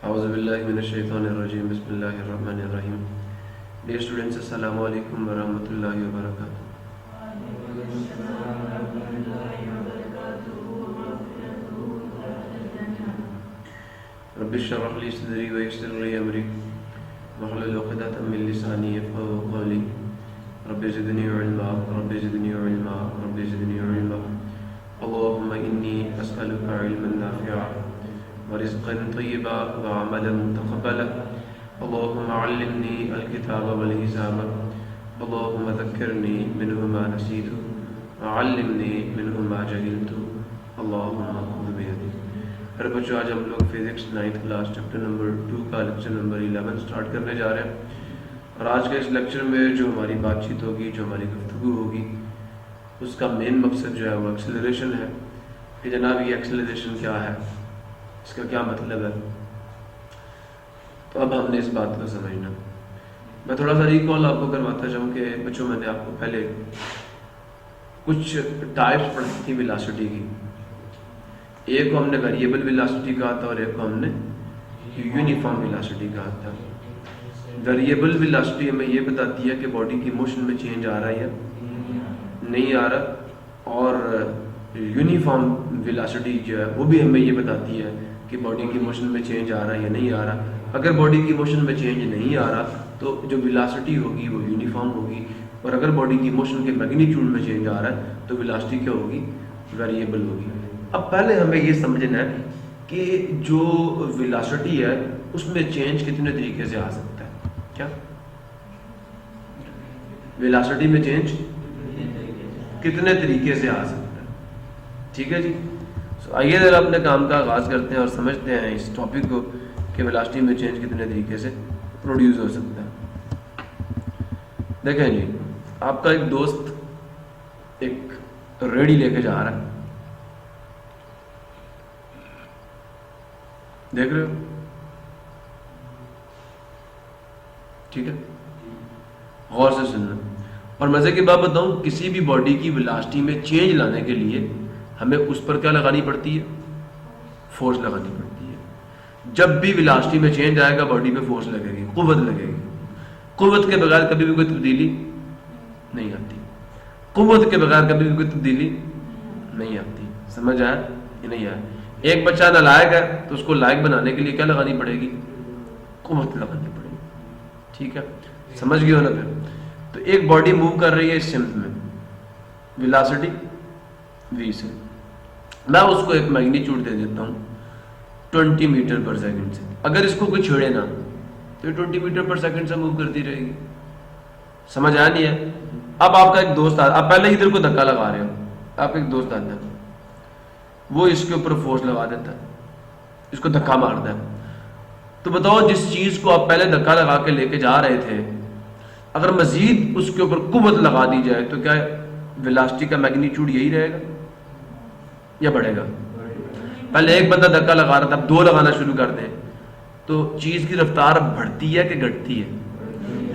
औज़ुबिल्लाहि मिनश्शैतानिर्रजीम बिस्मिल्लाहिर्रहमानिर्रहीम। Dear students, अस्सलामु अलैकुम वरहमतुल्लाहि वबरकातुहू। रब्बि इश्रह ली सदरी व यस्सिर ली अमरी वहलुल उक़दतम मिन लिसानी यफ़क़हू क़ौली। Rabbi ज़िदनी इल्मा rabbi ज़िदनी इल्मा rabbi ज़िदनी इल्मा। अल्लाहुम्मा इन्नी अस्अलुका इल्मन नाफ़िअ व रिज़्क़न तय्यिबा व अमलन मुतक़ब्बला। अल्लाहुम्मा अल्लिमनी अल-किताब वल हिसाब। अल्लाहुम्मा ज़क्किरनी मिन्हु मा नसीतु व अल्लिमनी मिन्हु मा जहिलतु। अल्लाहुम्मा खुज़ बियदी। अरे बच्चों, आज हम लोग physics 9th class chapter number 2 का लेक्चर नंबर 11 स्टार्ट करने जा रहे हैं। और आज के इस लेक्चर में जो हमारी बातचीत होगी, जो हमारी गुफ्तगू होगी, उसका मेन मकसद जो है वो एक्सेलरेशन है कि जनाब ये एक्सेलरेशन क्या है, इसका क्या मतलब है। तो अब हमने इस बात को समझना। मैं थोड़ा सा रिकॉल आपको करवाता जाऊँ कि बच्चों, मैंने आपको पहले कुछ टाइप्स पढ़ी थी वेलोसिटी की। एक को हमने वेरिएबल वेलोसिटी कहा था और एक को हमने यूनिफॉर्म वेलोसिटी कहा था। वेरिएबल वेलोसिटी हमें ये बताती है कि बॉडी की मोशन में चेंज आ रहा है या नहीं आ रहा, और यूनिफॉर्म वेलोसिटी जो है वो भी हमें ये बताती है कि बॉडी की मोशन में चेंज आ रहा है या नहीं आ रहा। अगर बॉडी की मोशन में चेंज नहीं आ रहा तो जो वेलोसिटी होगी वो यूनिफॉर्म होगी, और अगर बॉडी की मोशन के मैग्नीट्यूड में चेंज आ रहा है तो वेलोसिटी क्या होगी, वेरिएबल होगी। अब पहले हमें ये समझना है कि जो वेलोसिटी है उसमें चेंज कितने तरीके से आ सकता है। क्या वेलोसिटी में चेंज कितने तरीके से आ सकता है, ठीक है जी। आइए जरा अपने काम का आगाज करते हैं और समझते हैं इस टॉपिक को कि वेलोसिटी में चेंज कितने तरीके से प्रोड्यूस हो सकता है। देखें जी, आपका एक दोस्त एक रेडी लेके जा रहा है, देख रहे हो, ठीक है, गौर से सुनना। और मजे की बात बताऊं, किसी भी बॉडी की वेलोसिटी में चेंज लाने के लिए हमें उस पर क्या लगानी पड़ती है, फोर्स लगानी पड़ती है। जब भी वेलोसिटी में चेंज आएगा बॉडी पे फोर्स लगेगी, कुव्वत लगेगी। कुव्वत के बगैर कभी भी कोई तब्दीली नहीं आती, कुव्वत के बगैर कभी भी कोई तब्दीली नहीं आती। समझ आया कि नहीं आया? एक बच्चा नालायक है तो उसको लायक बनाने के लिए क्या लगानी पड़ेगी, कुव्वत लगानी पड़ेगी, ठीक है, समझ गए हो ना। फिर तो एक बॉडी मूव कर रही है इस सिम्त में, वेलोसिटी v से, मैं उसको एक मैग्नीट्यूड दे देता हूँ 20 मीटर पर सेकंड से। अगर इसको कोई छेड़े ना तो ये 20 मीटर पर सेकंड से मूव करती रहेगी। समझ आया नहीं है? अब आपका एक दोस्त आप पहले इधर को धक्का लगा रहे हो, आपका एक दोस्त आता है, वो इसके ऊपर फोर्स लगा देता है, इसको धक्का मारता है। तो बताओ, जिस चीज को आप पहले धक्का लगा के लेके जा रहे थे, अगर मजीद उसके ऊपर कुव्वत लगा दी जाए तो क्या वेलोसिटी का मैग्नीट्यूड यही रहेगा या बढ़ेगा? पहले एक बंदा धक्का लगा रहा था, अब दो लगाना शुरू कर दें तो चीज की रफ्तार बढ़ती है कि घटती है?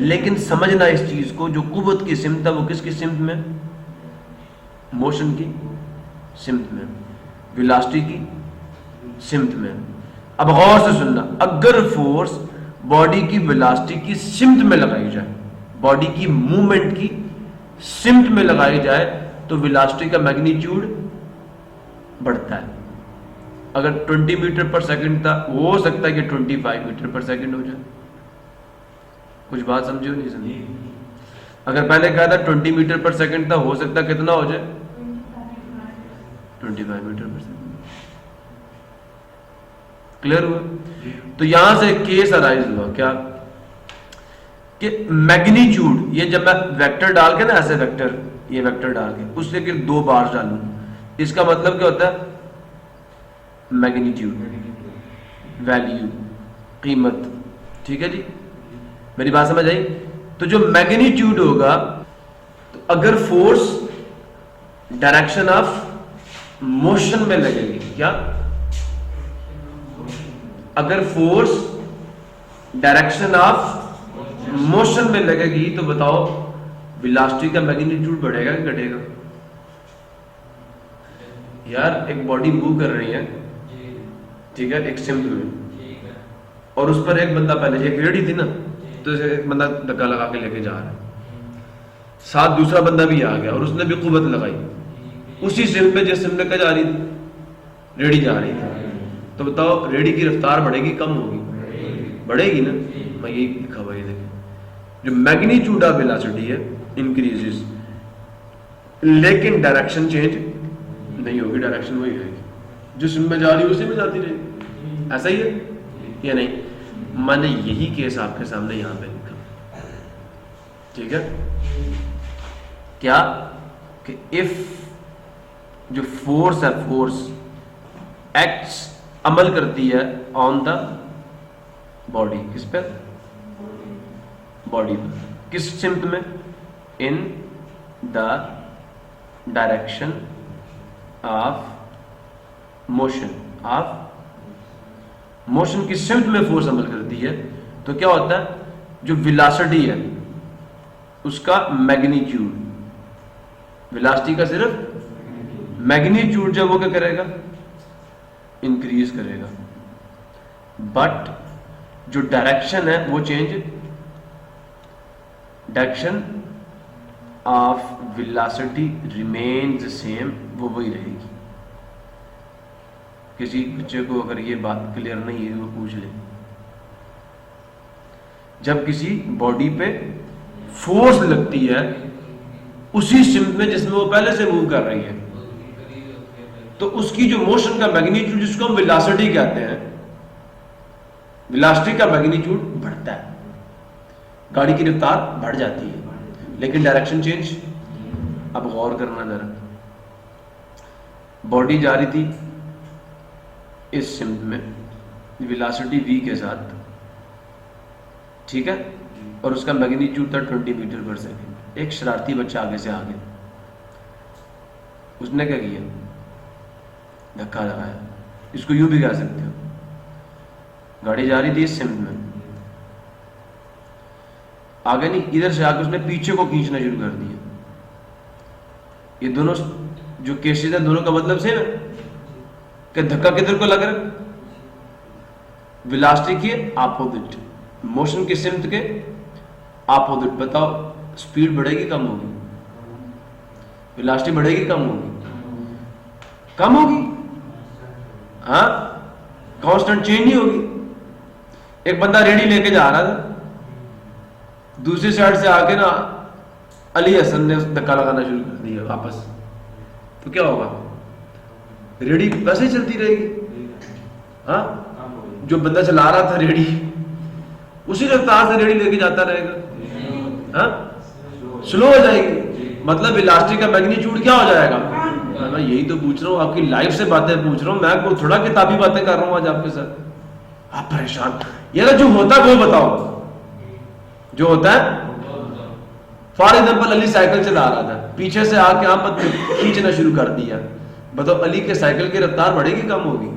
लेकिन समझना इस चीज को, जो कुव्वत की सिमत है वो किसकी सिमत में, मोशन की सिमत में, वेलोसिटी की सिमत में। अब गौर से सुनना, अगर फोर्स बॉडी की वेलोसिटी की सिमत में लगाई जाए, बॉडी की मूवमेंट की सिमत में लगाई जाए तो वेलोसिटी का मैग्नीट्यूड बढ़ता है। अगर 20 मीटर पर सेकंड था, वो हो सकता है कि 25 मीटर पर सेकंड हो जाए। कुछ बात समझे हो नहीं समझे? अगर पहले कहा था 20 मीटर पर सेकंड था, हो सकता है कितना हो जाए, 25 मीटर पर सेकंड। क्लियर हुआ? तो यहां से केस अराइज हुआ क्या कि मैग्नीट्यूड, ये जब मैं वेक्टर डाल के ना, ऐसे वेक्टर, ये वेक्टर डाल के उससे कि दो बार डालूं, इसका मतलब क्या होता है, मैग्नीट्यूड, वैल्यू, कीमत, ठीक है जी। मेरी बात समझ आई? तो जो मैग्नीट्यूड होगा, तो अगर फोर्स डायरेक्शन ऑफ मोशन में लगेगी, क्या अगर फोर्स डायरेक्शन ऑफ मोशन में लगेगी तो बताओ वेलोसिटी का मैग्नीट्यूड बढ़ेगा कि घटेगा? यार एक बॉडी मूव कर रही है, ठीक है, एक सिम्त में, और उस पर एक बंदा, पहले एक रेडी थी ना, तो एक बंदा धक्का लगा के लेके जा रहा है, साथ दूसरा बंदा भी आ गया और उसने भी कुव्वत लगाई उसी सिम पे जिस सिम में क्या जा रही थी, रेडी जा रही थी। तो बताओ रेडी की रफ्तार बढ़ेगी कम होगी? बढ़ेगी ना। मैं यही लिखा हुआ है, देखें, जो मैग्नीट्यूड ऑफ वेलोसिटी है इंक्रीजेस, लेकिन डायरेक्शन चेंज नहीं होगी, डायरेक्शन वही रहेगी, जिस सिम में जा रही है उसी में जाती रहेगी। ऐसा ही है या नहीं? मैंने यही केस आपके सामने यहां पे लिखा, ठीक है? क्या कि इफ जो फोर्स है, फोर्स एक्ट्स, अमल करती है ऑन द बॉडी, किस पे? बॉडी पर। किस सिम्त में? In the direction of motion, of motion की सिम्त में फोर्स अमल करती है, तो क्या होता है, जो वेलोसिटी है उसका मैग्नीट्यूड, वेलोसिटी का सिर्फ मैग्नीट्यूड जो वो क्या करेगा, इंक्रीज करेगा, बट जो डायरेक्शन है वो change, direction of velocity remains same, वो वही रहेगी। किसी बच्चे को अगर ये बात क्लियर नहीं है वो पूछ ले। जब किसी बॉडी पे फोर्स लगती है उसी सिम्त में जिसमें वो पहले से मूव कर रही है, तो उसकी जो मोशन का मैग्नीट्यूड, जिसको हम वेलोसिटी कहते हैं, वेलोसिटी का मैग्नीट्यूड बढ़ता है, गाड़ी की रफ्तार बढ़ जाती है, लेकिन डायरेक्शन चेंज। अब गौर करना जरा, बॉडी जा रही थी इस सिम्त में वेलोसिटी v के साथ, ठीक है, और उसका मैग्नीट्यूड था 20 मीटर पर सेकंड। एक शरारती बच्चा आगे से आ गया, उसने क्या किया, धक्का लगाया। इसको यूं भी कह सकते हो, गाड़ी जा रही थी इस सिम्त में, आगे नहीं, इधर से आके उसने पीछे को खींचना शुरू कर दिया। ये दोनों जो केसेस है, दोनों का मतलब सेम है कि धक्का किधर को लग रहा है, वेलोसिटी के अपोजिट, मोशन के सिम्त के अपोजिट। बताओ स्पीड बढ़ेगी कम होगी? वेलोसिटी बढ़ेगी कम होगी? कम होगी, हाँ, कांस्टेंट चेंज नहीं होगी। एक बंदा रेडी लेके जा रहा था, दूसरी साइड से आके ना अली हसन ने धक्का लगाना शुरू कर दिया वापस, तो क्या होगा, रेडी वैसे ही चलती रहेगी, हाँ, जो बंदा चला रहा था रेडी उसी रफ्तार से रेडी लेके जाता रहेगा, हाँ, स्लो हो जाएगी। मतलब वेलोसिटी का मैग्नीट्यूड क्या हो जाएगा? मैं यही तो पूछ रहा हूँ, आपकी लाइफ से बातें पूछ रहा हूँ मैं, को थोड़ा किताबी बातें कर रहा हूँ आज आपके साथ। आप परेशान, ये जो होता है वो बताओ, जो होता है। फॉर एग्जाम्पल अली साइकिल चला रहा था, पीछे से आके आप खींचना शुरू कर दिया, बताओ अली के साइकिल की रफ्तार बढ़ेगी कम होगी?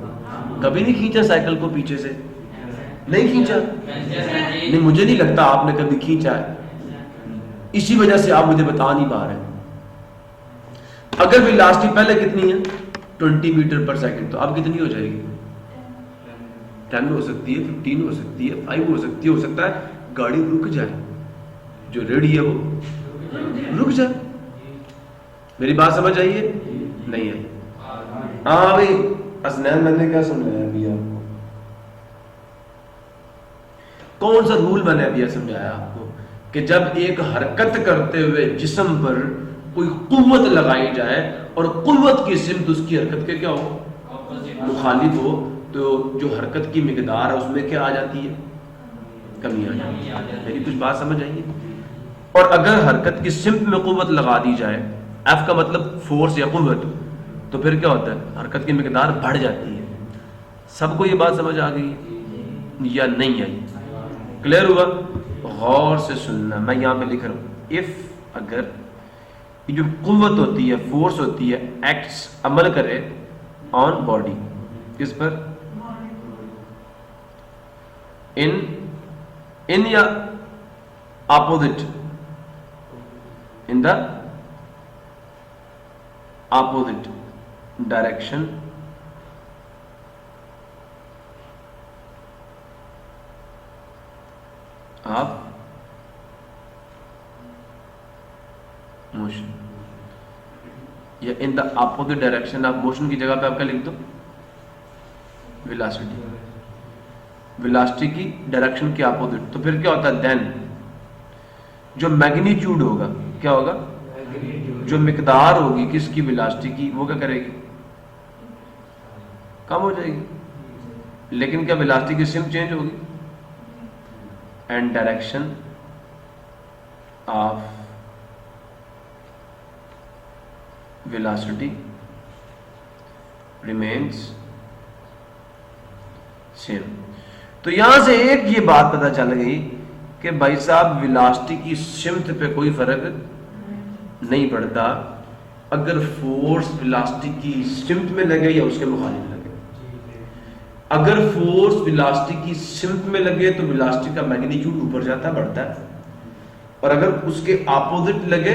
कभी नहीं खींचा साइकिल को पीछे से, नहीं खींचा, नहीं, मुझे नहीं लगता आपने कभी खींचा है, इसी वजह से आप मुझे बता नहीं पा रहे। अगर वेलोसिटी पहले कितनी है 20 मीटर पर सेकंड, तो अब कितनी हो जाएगी? 10 हो सकती है, 15 हो सकती है, 5 हो सकती है। हो सकता है गाड़ी रुक जाए, जो रेडी है वो रुक जाए। मेरी बात समझ आई है? नहीं है? हाँ भाई असनैन, मैंने क्या समझाया अभी आपको? कौन सा रूल मैंने अभी समझाया आपको कि जब एक हरकत करते हुए जिस्म पर कोई कुव्वत लगाई जाए और कुव्वत की सिमत उसकी हरकत के क्या हो, मुखालिफ हो, तो जो हरकत की मिकदार है उसमें क्या आ जाती है, कमी आ जाती है। मेरी कुछ बात समझ आई है? और अगर हरकत की सिमत में कुव्वत लगा दी जाए, एफ का मतलब फोर्स या कुव्वत, तो फिर क्या होता है, हरकत की मिकदार बढ़ जाती है। सबको ये बात समझ आ गई या नहीं आई? क्लियर हुआ? गौर से सुनना, मैं यहां पे लिख रहा हूं, इफ अगर ये जो कुव्वत होती है, फोर्स होती है, एक्ट्स अमल करे ऑन बॉडी, किस पर, इन या opposite, in the opposite direction of motion, या in the opposite direction of motion की जगह पे आप क्या लिख दो, वेलोसिटी, वेलोसिटी की डायरेक्शन के अपोजिट। तो फिर क्या होता है, देन जो मैग्नीट्यूड होगा, क्या होगा, जो मिकदार होगी किसकी, वेलोसिटी की, वो क्या करेगी, कम हो जाएगी। लेकिन क्या वेलोसिटी की सिम चेंज होगी, and direction of velocity remains same. तो यहां से एक ये बात पता चल गई कि भाई साहब वेलोसिटी की सिमत पे कोई फर्क नहीं पड़ता अगर फोर्स वेलोसिटी की सिमत में लगे या उसके मुखालिफ लगे। अगर फोर्स वेलोसिटी की सिमत में लगे तो वेलोसिटी का मैग्नीट्यूड ऊपर जाता बढ़ता है, और अगर उसके अपोजिट लगे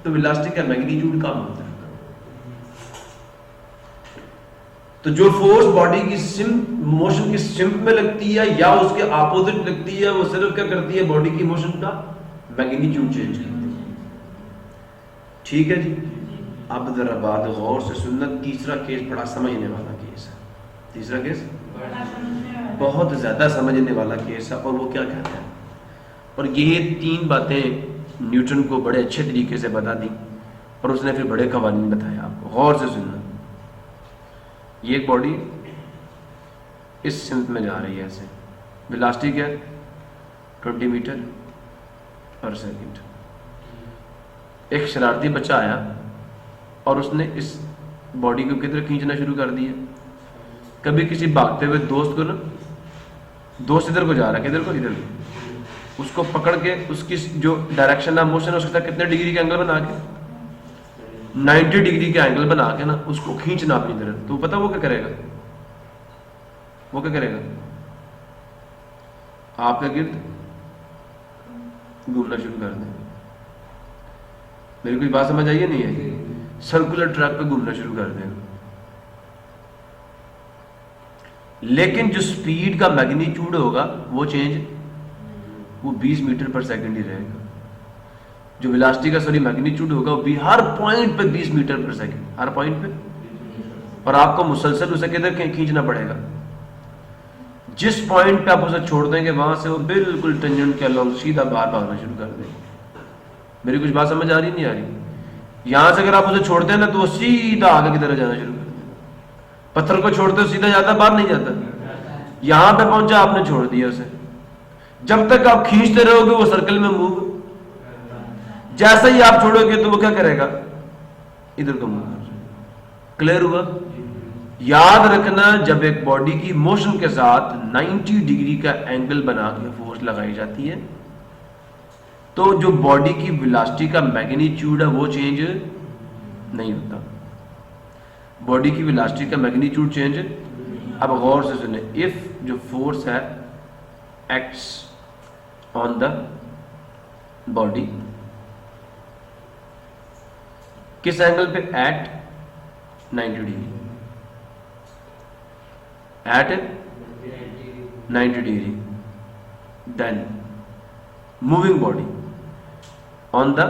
तो वेलोसिटी का मैग्नीट्यूड कम होता है। तो जो फोर्स बॉडी की मोशन की सिम्प में लगती है या उसके अपोजिट लगती है, वो सिर्फ क्या करती है, बॉडी की मोशन का मैग्नीट्यूड चेंज करती है। ठीक है जी। अब जरा बात गौर से सुनना, तीसरा केस बड़ा समझने वाला केस है। तीसरा केस बहुत ज्यादा समझने वाला केस है, और वो क्या कहता है, और ये 3 बातें न्यूटन को बड़े अच्छे तरीके से बता दी, और उसने फिर बड़े कवानीन बताए आपको। गौर से सुनना, ये एक बॉडी इस सिमत में जा रही है, ऐसे वेलोसिटी क्या है 20 मीटर पर सेकंड। एक शरारती बच्चा आया और उसने इस बॉडी को किधर खींचना शुरू कर दिया। कभी किसी भागते हुए दोस्त को ना, दोस्त इधर को जा रहा है, किधर को, इधर को, उसको पकड़ के उसकी जो डायरेक्शन ऑफ मोशन है उसके साथ कितने डिग्री का एंगल बना के, 90 डिग्री का एंगल बना के ना उसको खींचना अपनी तरफ। तो पता वो क्या करेगा, वो क्या करेगा, आपके गिर्द घूमना शुरू कर देगा। मेरी कोई बात समझ आई है, नहीं है, सर्कुलर ट्रैक पे घूमना शुरू कर देगा। लेकिन जो स्पीड का मैग्नीट्यूड होगा वो चेंज, वो 20 मीटर पर सेकंड ही रहेगा। जो वेलोसिटी का मैग्नीट्यूड होगा वो भी हर पॉइंट पे 20 मीटर पर सेकंड, हर पॉइंट पे, और आपको मुसलसल उसे किधर खींचना पड़ेगा, जिस पॉइंट पे आप उसे छोड़ देंगे वहां से वो बिल्कुल टेंजेंट के अलॉन्ग सीधा बाहर भागना शुरू कर देगा। मेरी कुछ बात समझ आ रही नहीं आ रही? यहां से अगर आप उसे छोड़ते हैं ना तो वो सीधा आगे की तरफ जाना शुरू कर देगा। पत्थर को छोड़ते हो सीधा जाता, बाहर नहीं जाता। यहां पे पहुंचा, आपने छोड़ दिया उसे, जब तक आप खींचते रहोगे वो सर्कल में मूव, जैसे ही आप छोड़ोगे तो वो क्या करेगा, इधर को मूव कर जाएगा। क्लियर हुआ? याद रखना, जब एक बॉडी की मोशन के साथ 90 डिग्री का एंगल बना के फोर्स लगाई जाती है तो जो बॉडी की वेलोसिटी का मैग्नीट्यूड है वो चेंज नहीं होता। बॉडी की वेलोसिटी का मैग्नीट्यूड चेंज, अब गौर से सुने, इफ जो फोर्स है एक्ट्स ऑन द बॉडी, किस एंगल पे, at 90 degree, at 90 degree, then moving body, on the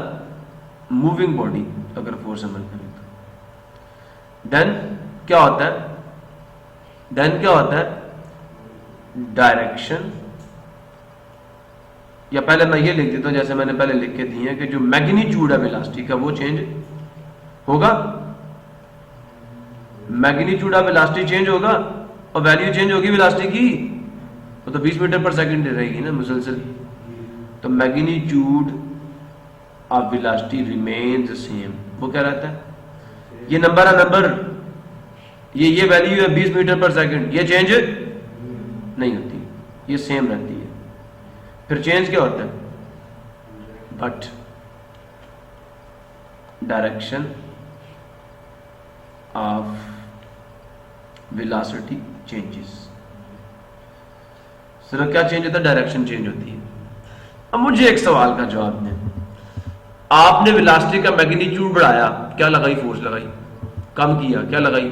moving body अगर फोर्स अमल करें तो देन क्या होता है, देन क्या होता है, डायरेक्शन, या पहले मैं ये लिख देता हूं जैसे मैंने पहले लिख के दिए हैं कि जो मैग्नीट्यूड है वेलोसिटी का वो चेंज होगा, मैग्नीट्यूड ऑफ वेलोसिटी चेंज होगा और वैल्यू चेंज होगी वेलोसिटी की, वो तो 20 मीटर पर सेकंड रहेगी ना मुसलसल। तो magnitude of velocity remains same, वो क्या रहता है, ये नंबर है नंबर, ये वैल्यू है 20 मीटर पर सेकंड, ये चेंज नहीं होती, ये सेम रहती है। फिर चेंज क्या होता है, but direction of velocity changes. सिर्फ क्या चेंज होता है, डायरेक्शन चेंज होती है। अब मुझे एक सवाल का जवाब दें, आपने वेलोसिटी का मैग्नीट्यूड बढ़ाया, क्या लगाई, फोर्स लगाई, कम किया, क्या लगाई,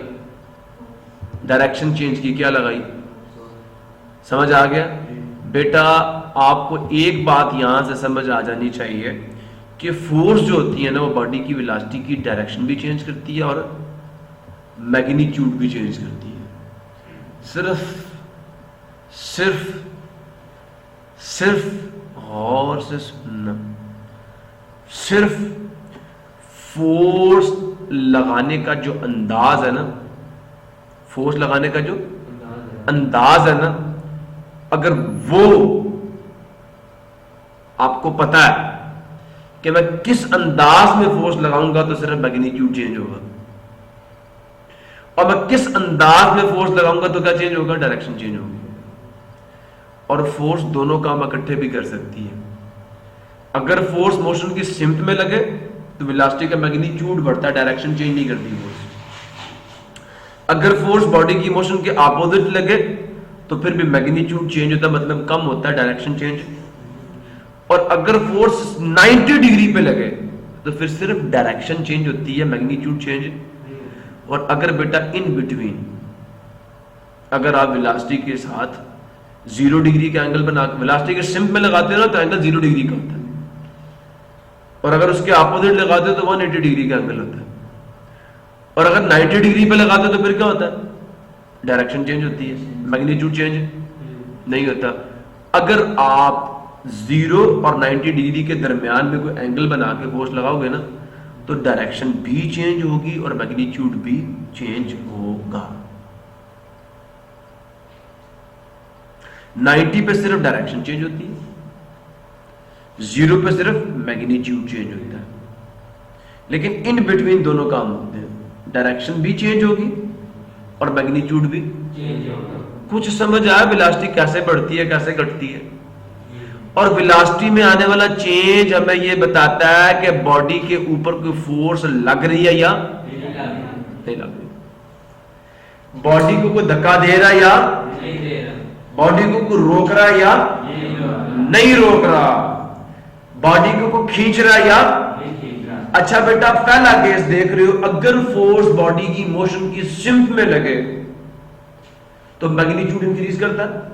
डायरेक्शन चेंज की, क्या लगाई, समझ आ गया, बेटा आपको एक बात यहां से समझ आ जानी चाहिए कि फोर्स जो होती है ना, वो बॉडी की वेलोसिटी की डायरेक्शन भी चेंज करती है और मैग्नीट्यूड भी चेंज करती है। सिर्फ और से सुनना, सिर्फ फोर्स लगाने का जो अंदाज है ना, फोर्स लगाने का जो अंदाज है ना, अगर वो आपको पता है कि मैं किस अंदाज में फोर्स लगाऊंगा तो सिर्फ मैग्नीट्यूड चेंज होगा, और मैं किस अंदाज में फोर्स लगाऊंगा तो क्या चेंज होगा, डायरेक्शन चेंज होगी। और फोर्स दोनों काम इकट्ठे भी कर सकती है। अगर फोर्स मोशन की सिमत में लगे तो वेलोसिटी का मैग्नीट्यूड बढ़ता है, डायरेक्शन चेंज नहीं करती फोर्स। अगर फोर्स बॉडी की मोशन के अपोजिट लगे तो फिर भी मैग्नीट्यूड चेंज होता है, मतलब कम होता है, डायरेक्शन चेंज। और अगर फोर्स 90 डिग्री पे लगे तो फिर सिर्फ डायरेक्शन चेंज होती है, मैग्नीट्यूड चेंज। और अगर बेटा इन बिटवीन, अगर आप वेलोसिटी के साथ 0 डिग्री का एंगल बना, वेलोसिटी के सिम्प में लगाते हो ना तो एंगल 0 डिग्री का होता है, और अगर उसके अपोजिट लगाते हो तो 180 डिग्री का एंगल होता है। और अगर 90 डिग्री पे लगाते हो तो फिर क्या होता है, डायरेक्शन चेंज होती है, मैग्नीट्यूड चेंज नहीं होता। अगर आप 0 और 90 डिग्री के दरमियान में कोई एंगल बना के फोर्स लगाओगे ना तो डायरेक्शन भी चेंज होगी और मैग्नीट्यूड भी चेंज होगा। 90 पे सिर्फ डायरेक्शन चेंज होती है, 0 पे सिर्फ मैग्नीट्यूड चेंज होता है। लेकिन इन बिटवीन दोनों काम होते हैं, डायरेक्शन भी चेंज होगी और मैग्नीट्यूड भी चेंज होगा। कुछ समझ आया वेलोसिटी कैसे बढ़ती है, कैसे घटती है? और वेलोसिटी में आने वाला चेंज हमें यह बताता है कि बॉडी के ऊपर कोई फोर्स लग रही है या नहीं लग रही, बॉडी को कोई धक्का दे रहा है या नहीं दे रहा, बॉडी को कोई रोक रहा है या नहीं रोक रहा, बॉडी को कोई खींच रहा है या नहीं खींच रहा। अच्छा बेटा पहला केस देख रहे हो, अगर फोर्स बॉडी की मोशन की सिम्प में लगे तो मैग्नीट्यूड इंक्रीज करता है,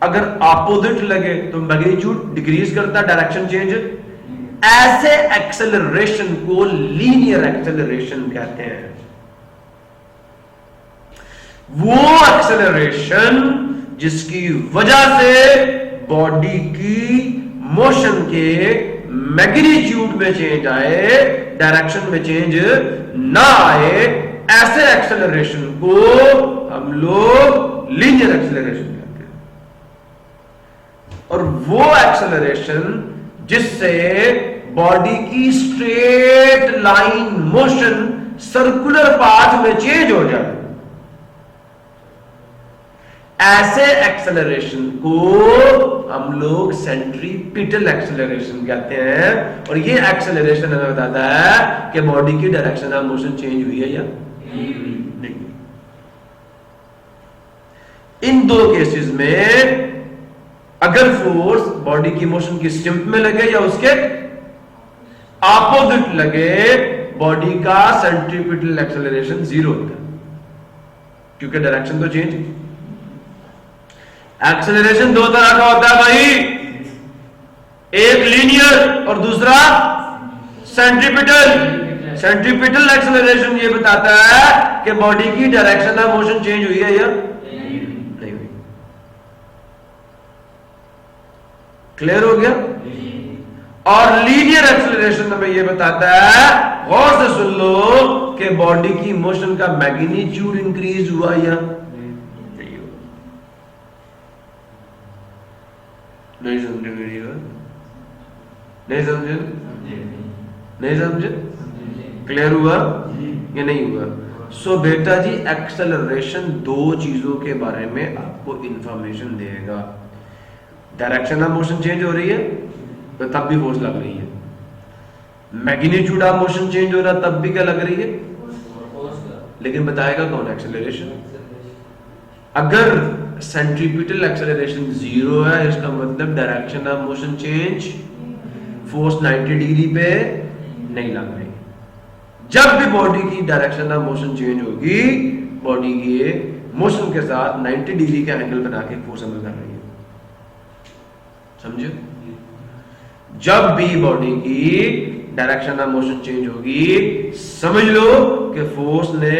अगर अपोजिट लगे तो मैग्नीट्यूड डिक्रीज करता है, डायरेक्शन चेंज। ऐसे एक्सेलरेशन को लीनियर एक्सेलरेशन कहते हैं। वो एक्सेलरेशन जिसकी वजह से बॉडी की मोशन के मैग्नीट्यूड में चेंज आए, डायरेक्शन में चेंज ना आए, ऐसे एक्सेलरेशन को हम लोग लीनियर एक्सेलरेशन कहते हैं। और वो एक्सेलरेशन जिससे बॉडी की straight line motion circular path में चेंज हो जाए, ऐसे एक्सेलरेशन को हम लोग सेंट्रीपिटल एक्सेलरेशन कहते हैं। और ये एक्सेलरेशन हमें बताता है कि बॉडी की डायरेक्शन ऑफ मोशन चेंज हुई है या नहीं। इन दो केसेस में अगर फोर्स बॉडी की मोशन की सिम्प में लगे या उसके अपोजिट लगे, बॉडी का सेंट्रीपिटल एक्सेलरेशन 0 होता है, क्योंकि डायरेक्शन तो चेंज। एक्सेलरेशन दो तरह का होता है भाई, एक लीनियर और दूसरा सेंट्रीपिटल। सेंट्रीपिटल एक्सेलरेशन ये बताता है कि बॉडी की डायरेक्शन ऑफ मोशन चेंज हुई है या नहीं हुई। क्लियर हो गया? और लीनियर एक्सेलरेशन हमें यह बताता है, गौर से सुन लो, कि बॉडी की मोशन का मैग्नीट्यूड इंक्रीज हुआ या नहीं समझे मेरी बात? नहीं समझे? नहीं समझे? क्लियर हुआ या नहीं हुआ? सो बेटा जी एक्सेलरेशन दो चीजों के बारे में आपको इंफॉर्मेशन देगा। डायरेक्शन ऑफ मोशन चेंज हो रही है तो तब भी फोर्स लग रही है, मैग्नीट्यूड ऑफ मोशन चेंज हो रहा तब भी क्या लग रही है, लेकिन बताएगा कौन? एक्सेलरेशन। अगर सेंट्रीपिटल एक्सेलरेशन 0 है, इसका मतलब direction of motion change, force 90 degree पे नहीं लग रही। जब भी बॉडी की डायरेक्शन ऑफ मोशन चेंज होगी, बॉडी के मोशन के साथ 90 डिग्री का एंगल बना के फोर्स अमल कर रही है। समझे? जब भी बॉडी की डायरेक्शन ऑफ मोशन चेंज होगी, समझ लो कि फोर्स ने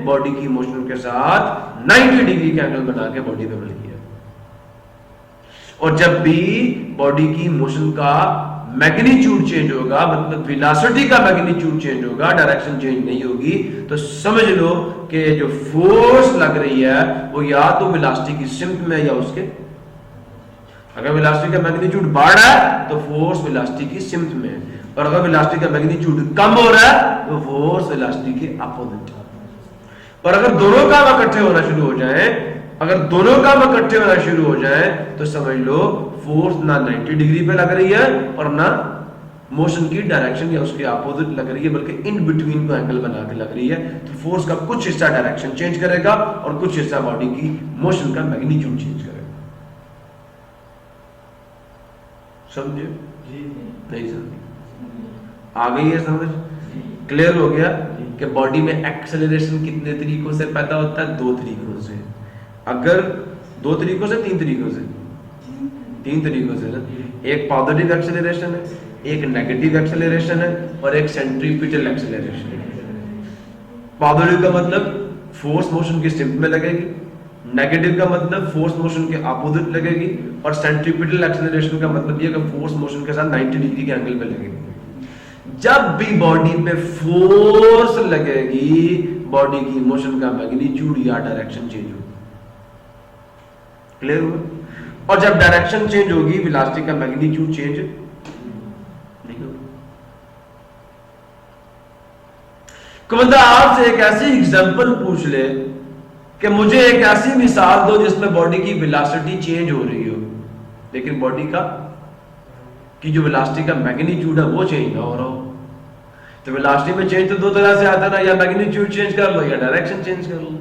बॉडी की मोशन के साथ 90 डिग्री का एंगल बना के बॉडी पे बल किया। और जब भी बॉडी की मोशन का मैग्नीट्यूड चेंज होगा, मतलब वेलोसिटी का मैग्नीट्यूड चेंज होगा, डायरेक्शन चेंज नहीं होगी, तो समझ लो कि जो फोर्स लग रही है वो या तो वेलोसिटी की सिमत में या उसके, अगर वेलोसिटी का मैग्नीट्यूड बढ़ रहा है तो फोर्स वेलोसिटी की सिमत में है, और अगर वेलोसिटी का मैग्नीट्यूड कम हो रहा है तो फोर्स वेलोसिटी के अपोजिट। और अगर दोनों काम इकट्ठे होना शुरू हो जाए, अगर दोनों काम इकट्ठे होना शुरू हो जाए तो समझ लो फोर्स ना 90 डिग्री पे लग रही है और ना मोशन की डायरेक्शन या उसके अपोजिट लग रही है, बल्कि इन बिटवीन को एंगल बना के लग रही है। तो फोर्स का कुछ हिस्सा डायरेक्शन चेंज करेगा और कुछ हिस्सा बॉडी की मोशन का मैग्नीट्यूड चेंज करेगा। समझे? नहीं समझे? आ गई है समझ? क्लियर हो गया कि बॉडी में एक्सेलरेशन कितने तरीकों से पैदा होता है? 2 तरीकों से। अगर 2 तरीकों से 3 तरीकों से, 3 तरीकों से ना, एक पॉजिटिव एक्सेलरेशन है, एक नेगेटिव एक्सेलरेशन है और एक सेंट्रीपिटल एक्सेलरेशन है। पॉजिटिव का मतलब फोर्स मोशन की सिमत में लगेगी, नेगेटिव का मतलब फोर्स मोशन के अपोजिट लगेगी, और सेंट्रीपिटल एक्सेलरेशन का मतलब ये कि फोर्स मोशन के साथ 90 डिग्री के एंगल पे लगेगी। जब भी बॉडी पे फोर्स लगेगी, बॉडी की मोशन का मैग्नीट्यूड या डायरेक्शन चेंज होगी। क्लियर हुआ? और जब डायरेक्शन चेंज होगी, वेलोसिटी का मैग्नीट्यूड चेंज नहीं होगा। बंदा आपसे एक ऐसी एग्जांपल पूछ ले कि मुझे एक ऐसी मिसाल दो जिसमें बॉडी की वेलोसिटी चेंज हो रही हो, लेकिन बॉडी का की जो वेलोसिटी का मैग्नीट्यूड है वो चेंज ना हो रहा हो। तो वेलोसिटी में चेंज तो 2 तरह से आता है ना, या मैग्नीट्यूड चेंज कर लो या डायरेक्शन चेंज कर लो।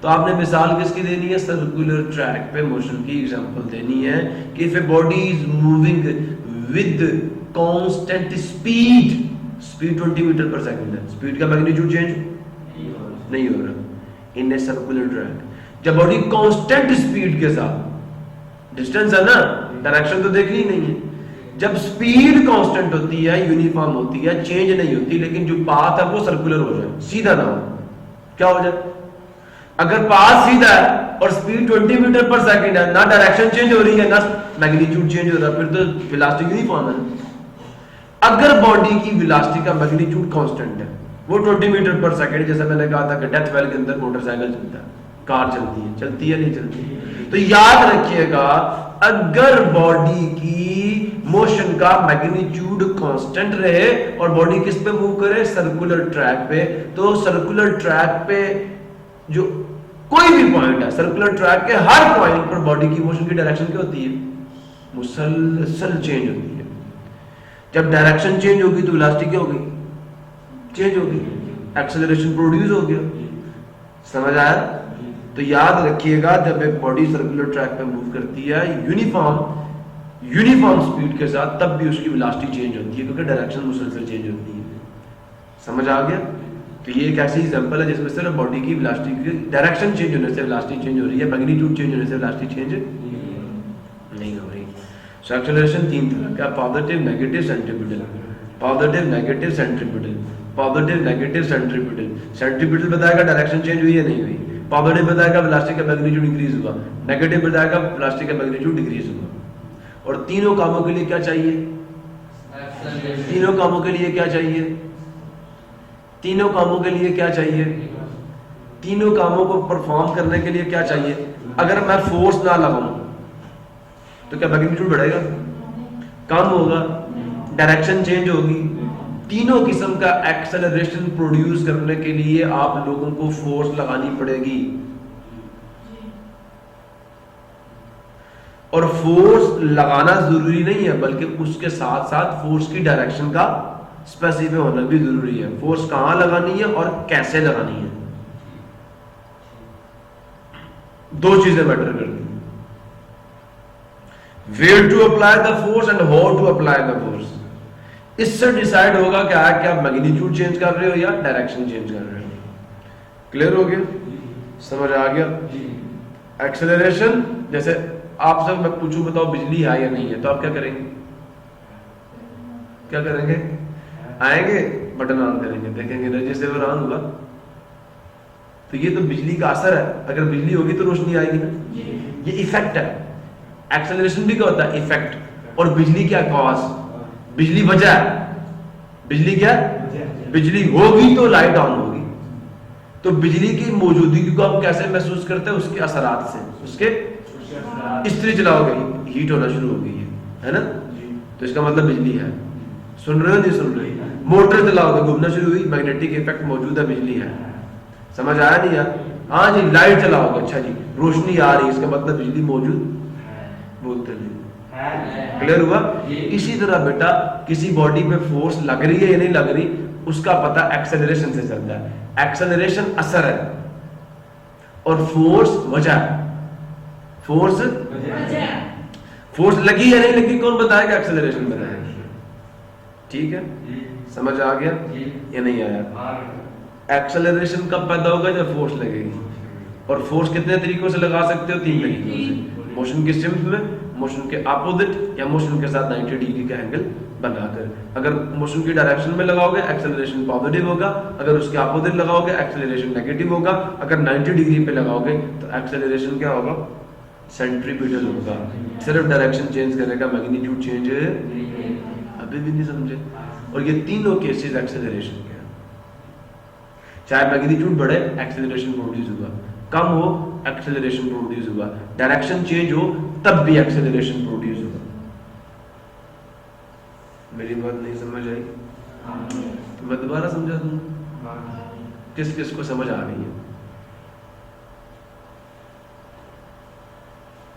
तो आपने मिसाल किसकी देनी है? सर्कुलर ट्रैक पे मोशन की एग्जांपल देनी है कि if a body is moving with constant speed, speed 20 meter per second है, स्पीड का मैग्नीट्यूड चेंज नहीं हो रहा इन ए सर्कुलर ट्रैक। जब बॉडी कांस्टेंट स्पीड के साथ, डिस्टेंस है ना, डायरेक्शन तो देखनी ही नहीं है, जब स्पीड कांस्टेंट होती है, यूनिफॉर्म होती है, चेंज नहीं होती, लेकिन जो पाथ है वो सर्कुलर हो जाए, सीधा ना हो, क्या हो जाए? अगर पाथ सीधा है और स्पीड 20 मीटर पर सेकंड है, ना डायरेक्शन चेंज हो रही है ना मैग्नीट्यूड चेंज हो रहा है, फिर तो वेलोसिटी यूनिफॉर्म है। अगर बॉडी की वेलोसिटी का मैग्नीट्यूड कांस्टेंट है, वो 20 मीटर पर सेकंड, जैसा मैंने कहा था कि डेथ वेल के अंदर मोटरसाइकिल चलता है, कार चलती है नहीं चलती। तो याद रखिएगा, अगर बॉडी की मोशन का मैग्नीट्यूड कांस्टेंट रहे और बॉडी किस पे मूव करे? सर्कुलर ट्रैक पे, तो सर्कुलर ट्रैक पे जो कोई भी पॉइंट है, सर्कुलर ट्रैक के हर पॉइंट पर बॉडी की मोशन की डायरेक्शन क्या होती है? मुसलसल चेंज होती है। जब डायरेक्शन चेंज होगी तो वेलोसिटी क्या होगी? चेंज होगी, एक्सेलरेशन प्रोड्यूस हो गया। समझ आया? तो याद रखिएगा, जब एक बॉडी सर्कुलर ट्रैक पे मूव करती है यूनिफॉर्म स्पीड के साथ, तब भी उसकी वेलोसिटी चेंज होती है, क्योंकि डायरेक्शन मुसलसल चेंज होती है। समझ आ गया? तो ये एक ऐसी एग्जांपल है जिसमें सिर्फ बॉडी की वेलोसिटी की डायरेक्शन चेंज होने से वेलोसिटी चेंज हो रही है, मैग्नीट्यूड चेंज होने से वेलोसिटी चेंज नहीं हो रही। सो एक्सेलरेशन 3 तरह का, positive, negative, centripetal. Positive, negative, centripetal. Positive, negative, centripetal. Centripetal बताएगा डायरेक्शन चेंज हुई है नहीं हुई, पॉजिटिव बताएगा वेलोसिटी का मैग्नीट्यूड इंक्रीज हुआ, नेगेटिव बताएगा वेलोसिटी का मैग्नीट्यूड डिक्रीज हुआ। और तीनों कामों के लिए क्या चाहिए? तीनों कामों के लिए क्या चाहिए? तीनों कामों के लिए क्या चाहिए? तीनों कामों को परफॉर्म करने के लिए क्या चाहिए? अगर मैं फोर्स ना लगाऊं तो क्या मैग्नीट्यूड बढ़ेगा? कम होगा, डायरेक्शन चेंज होगी। तीनों किस्म का एक्सेलरेशन प्रोड्यूस करने के लिए आप लोगों को फोर्स लगानी पड़ेगी, और फोर्स लगाना जरूरी नहीं है, बल्कि उसके साथ साथ फोर्स की डायरेक्शन का स्पेसिफाई होना भी जरूरी है। फोर्स कहां लगानी है और कैसे लगानी है, 2 चीजें मैटर करती हैं। Where to apply the force and how to apply the force. इससे डिसाइड होगा कि आप मैग्नीट्यूड चेंज कर रहे हो या डायरेक्शन चेंज कर रहे हो। क्लियर हो गया? समझ आ गया? एक्सेलरेशन, जैसे आपसे मैं पूछूं बताओ बिजली है या नहीं है, तो आप क्या करेंगे? क्या करेंगे? आएंगे, बटन ऑन करेंगे, देखेंगे रजिस्टर ऑन हुआ, तो ये तो बिजली का असर है। अगर बिजली होगी तो रोशनी आएगी ना, ये इफेक्ट है। एक्सेलरेशन भी क्या होता है? इफेक्ट। और बिजली क्या? कॉज। बिजली वजह है। बिजली क्या? बिजली होगी तो लाइट ऑन होगी। तो बिजली की मौजूदगी को हम कैसे महसूस करते हैं? उसके असरात से। उसके इस्त्री चलाओगे, हीट होना शुरू हो गई है ना, तो इसका मतलब बिजली है। सुन रहे हो नहीं सुन रहे? मोटर चलाओगे, घूमना शुरू हुई, मैग्नेटिक इफेक्ट मौजूद है, बिजली है। समझ आया नहीं यार? हाँ जी। लाइट चलाओगे, अच्छा जी रोशनी आ रही, इसका मतलब बिजली मौजूद, बोलते नहीं। क्लियर हुआ? इसी तरह बेटा किसी बॉडी पे फोर्स लग रही है या नहीं लग रही, उसका पता एक्सेलरेशन से चलता है। एक्सेलरेशन असर है और फोर्स वजह है। फोर्स लगी या नहीं लगी कौन बताएगा? एक्सेलरेशन बताएगा। ठीक है, समझ आ गया या नहीं आया? एक्सेलरेशन कब पैदा होगा? जब फोर्स लगेगी। और फोर्स कितने तरीकों से लगा सकते हो? 3 तरीकों से। मोशन की सिम्त में, मोशन के अपोजिट, या मोशन के साथ 90 डिग्री का एंगल बनाकर। अगर मोशन की डायरेक्शन में लगाओगे एक्सेलरेशन पॉजिटिव होगा, अगर उसके अपोजिट लगाओगे एक्सेलरेशन नेगेटिव होगा। अगर 90 डिग्री पे लगाओगे तो एक्सेलरेशन क्या होगा? सेंट्रीपिटल होगा। सिर्फ डायरेक्शन चेंज करेगा, मैग्नीट्यूड चेंज अभी भी नहीं समझे। और ये तीनों केसेस एक्सेलरेशन के, चाहे मैग्नीट्यूड बढ़े एक्सेलरेशन प्रोड्यूस हुआ, कम हो एक्सेलरेशन प्रोड्यूस हुआ, डायरेक्शन चेंज हो तब भी एक्सेलरेशन प्रोड्यूस हुआ। मेरी बात नहीं समझ आई तो मैं दोबारा समझा दूंगा। किस किस को समझ आ रही है?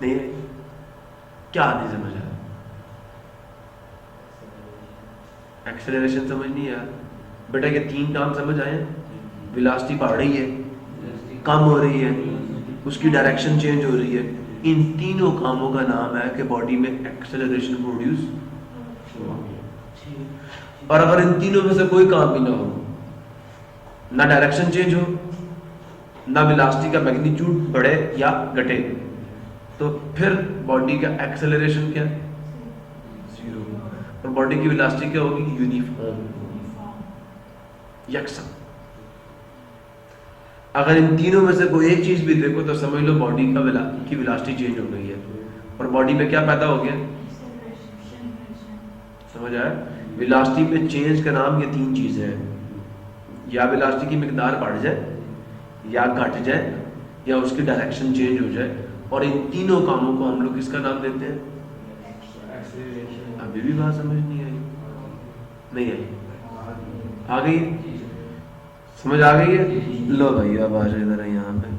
नहीं क्या नहीं समझ आ रहा? एक्सेलरेशन समझ नहीं आया बेटा? ये 3 काम समझ आए? वेलोसिटी बढ़ रही है, कम हो रही है, उसकी डायरेक्शन चेंज हो रही है। इन तीनों कामों का नाम है कि बॉडी में एक्सेलरेशन प्रोड्यूस हुआ। और अगर इन तीनों में से कोई काम भी ना हो, ना डायरेक्शन चेंज हो, ना वेलोसिटी का मैग्नीट्यूड बढ़े या घटे, तो फिर बॉडी का एक्सेलरेशन क्या? 0। और बॉडी की वेलोसिटी क्या होगी? यूनिफॉर्म, यकसा। अगर इन तीनों में से कोई एक चीज भी देखो तो समझ लो बॉडी का की वेलोसिटी चेंज हो गई है। और बॉडी में क्या पैदा हो गया? समझ आया? वेलोसिटी में चेंज का नाम ये 3 चीजें हैं। या वेलोसिटी की मिकदार बढ़ जाए, या घट जाए, या उसकी डायरेक्शन चेंज हो जाए। और इन तीनों कामों को हम लोग किसका नाम देते हैं? अभी भी बात समझ नहीं आई? नहीं आई? आ गई? समझ आ गई है? लो भाई अब आ जाए इधर यहाँ पे।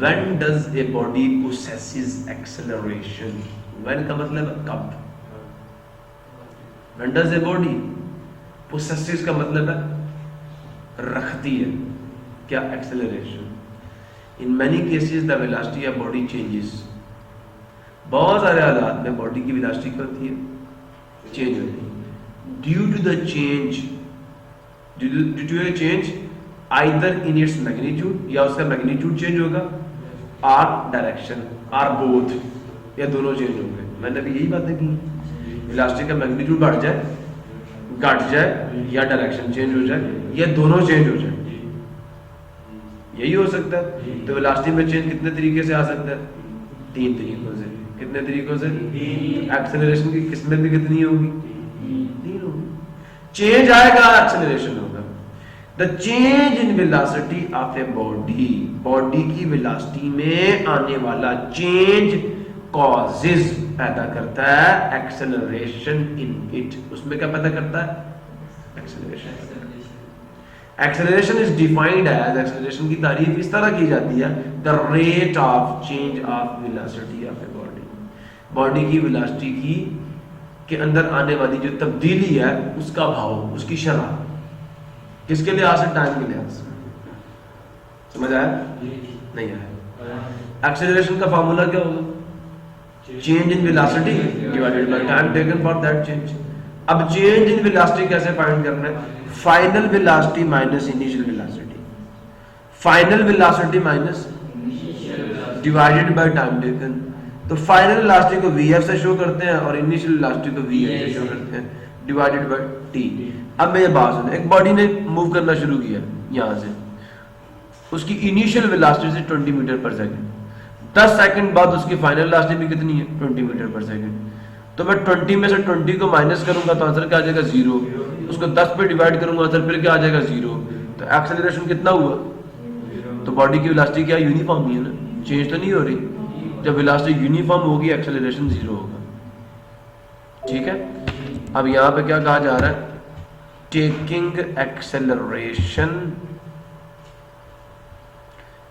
When does a body possesses acceleration? When का मतलब कब? When does a body possesses का मतलब है रखती है क्या? acceleration. In many cases the velocity of body changes. बहुत सारे हालात में बॉडी की वेलोसिटी क्या होती है? चेंज होती है। Due to the change, due to a change either in its magnitude, या उसका मैग्नीट्यूड चेंज होगा, और डायरेक्शन, और बोथ, या दोनों चेंज होंगे। मैंने भी यही बातें की। वेलोसिटी का मैग्नीट्यूड बढ़ जाए, घट जाए, या डायरेक्शन चेंज हो जाए, या दोनों चेंज हो जाए, यही हो सकता है। तो वेलोसिटी में चेंज कितने तरीके से आ सकता है? 3 तरीकों से। कितने तरीकों से? एक्सेलरेशन की किस्में भी कितनी होगी? 3 होगी। चेंज आएगा, एक्सेलरेशन होगा। The change in velocity of a body, body की वेलोसिटी में आने वाला चेंज कॉजेज पैदा करता है एक्सेलरेशन इन इट। उसमें क्या पैदा करता है? Acceleration. Acceleration is defined as, acceleration की तारीफ इस तरह की जाती है, the rate of change of velocity of a body. Body की वेलोसिटी की के अंदर आने वाली जो तब्दीली है उसका भाव, उसकी शरह, किसके लिहाज से? टाइम के लिहाज से। समझ आया? नहीं आया? एक्सेलरेशन का फार्मूला क्या होगा? Change in velocity divided by time taken for that change. अब चेंज इन वेलोसिटी कैसे फाइंड करना है? Final velocity minus initial velocity. Final velocity minus divided by time taken. तो फाइनल वेलोसिटी को वीएफ से शो करते हैं और इनिशियल वेलोसिटी को वीएफ से शो करते हैं, डिवाइडेड बाय टी। अब मेरी बात सुनो, एक बॉडी ने मूव करना शुरू किया यहाँ से, उसकी इनिशियल वेलोसिटी से 20 मीटर पर सेकंड, 10 सेकंड बाद उसकी फाइनल वेलोसिटी भी कितनी है, 20 मीटर पर सेकंड। तो मैं 20 में से 20 को माइनस करूंगा तो आंसर क्या आ जाएगा 0, उसको 10 पे डिवाइड करूंगा आंसर फिर क्या आ जाएगा 0। तो एक्सेलरेशन कितना हुआ, तो बॉडी की वेलोसिटी क्या यूनिफॉर्म ही है ना, चेंज तो नहीं हो रही। जब वेलोसिटी यूनिफॉर्म होगी एक्सेलरेशन 0 होगा। ठीक है, अब यहाँ पे क्या कहा जा रहा है, टेकिंग एक्सेलरेशन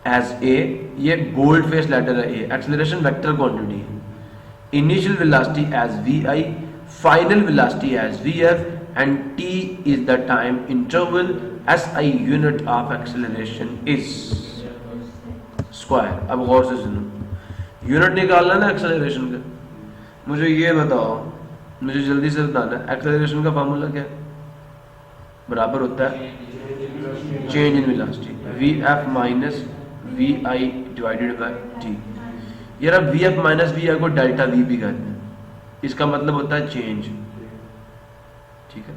एज ए, ये बोल्ड फेस लेटर है ए, एक्सेलरेशन वेक्टर क्वांटिटी है, initial velocity as V I, final velocity as V F and T is the time interval, S I unit of acceleration is square. अब गौर से सुनो, unit निकालना ना acceleration का, मुझे ये बताओ, मुझे जल्दी से बताना एक्सेलरेशन का फार्मूला क्या है, बराबर होता है change in velocity V F minus V I divided by T. यार अब V F minus V I को डेल्टा वी भी कहते हैं, इसका मतलब होता है चेंज, ठीक है,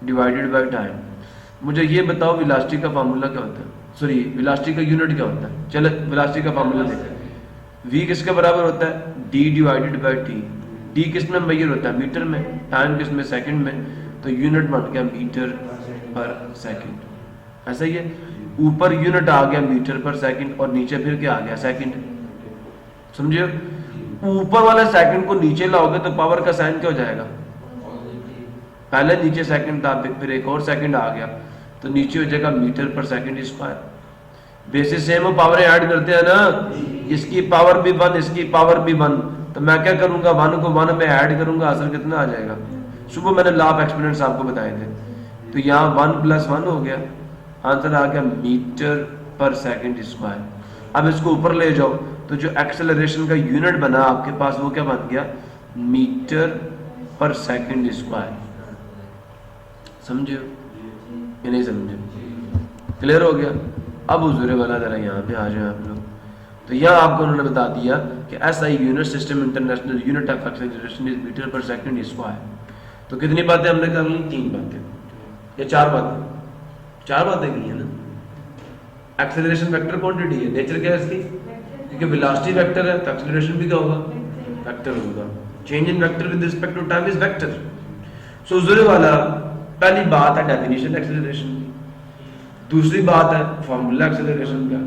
डिवाइडेड बाय टाइम। मुझे ये बताओ वेलोसिटी का फार्मूला क्या होता है, सॉरी वेलोसिटी का यूनिट क्या होता है। चलो वेलोसिटी का फार्मूला देखते हैं, वी किसके बराबर होता है, D divided by T. D किस में मेजर होता है, मीटर में, टाइम किस में, सेकंड में, तो यूनिट बन गया मीटर पर सेकंड। ऐसा ही है, ऊपर यूनिट आ गया मीटर पर सेकंड और नीचे फिर क्या आ गया, सेकंड। समझे, ऊपर वाले सेकंड को नीचे लाओगे तो पावर का साइन क्या हो जाएगा, पहले नीचे सेकंड था फिर एक और सेकंड आ गया तो नीचे हो जाएगा metre per second square. Basis same हो, पावर ऐड करते हैं ना, इसकी पावर भी 1 इसकी पावर भी 1, तो मैं क्या करूंगा 1 को 1 में ऐड करूंगा, आंसर कितना आ जाएगा। सुबह मैंने लॉ ऑफ एक्सपोनेंट्स आपको बताए थे, तो यहाँ 1 + 1 हो गया, आंसर आ गया मीटर पर सेकंड स्क्वायर। अब इसको ऊपर ले जाओ तो जो एक्सेलरेशन का यूनिट बना आपके पास वो क्या बन गया, मीटर पर सेकंड स्क्वायर। समझे या नहीं समझे, क्लियर हो गया। अब हुजूर वाला जरा यहाँ पे आ जाए आप लोग, तो यहाँ आपको उन्होंने बता दिया कि SI unit system international unit of acceleration is meter per second square. तो कितनी बातें हमने कर ली, 3 बातें या 4 बातें, 4 बातें की है ना। एक्सेलरेशन वेक्टर क्वांटिटी है, नेचर क्या है इसकी, क्योंकि वेलोसिटी वेक्टर है तो एक्सेलरेशन भी क्या होगा, वेक्टर होगा। Change in vector with respect to time is vector. So हुजूर वाला पहली बात है डेफिनेशन एक्सेलरेशन की, दूसरी बात है फॉर्मूला एक्सेलरेशन का,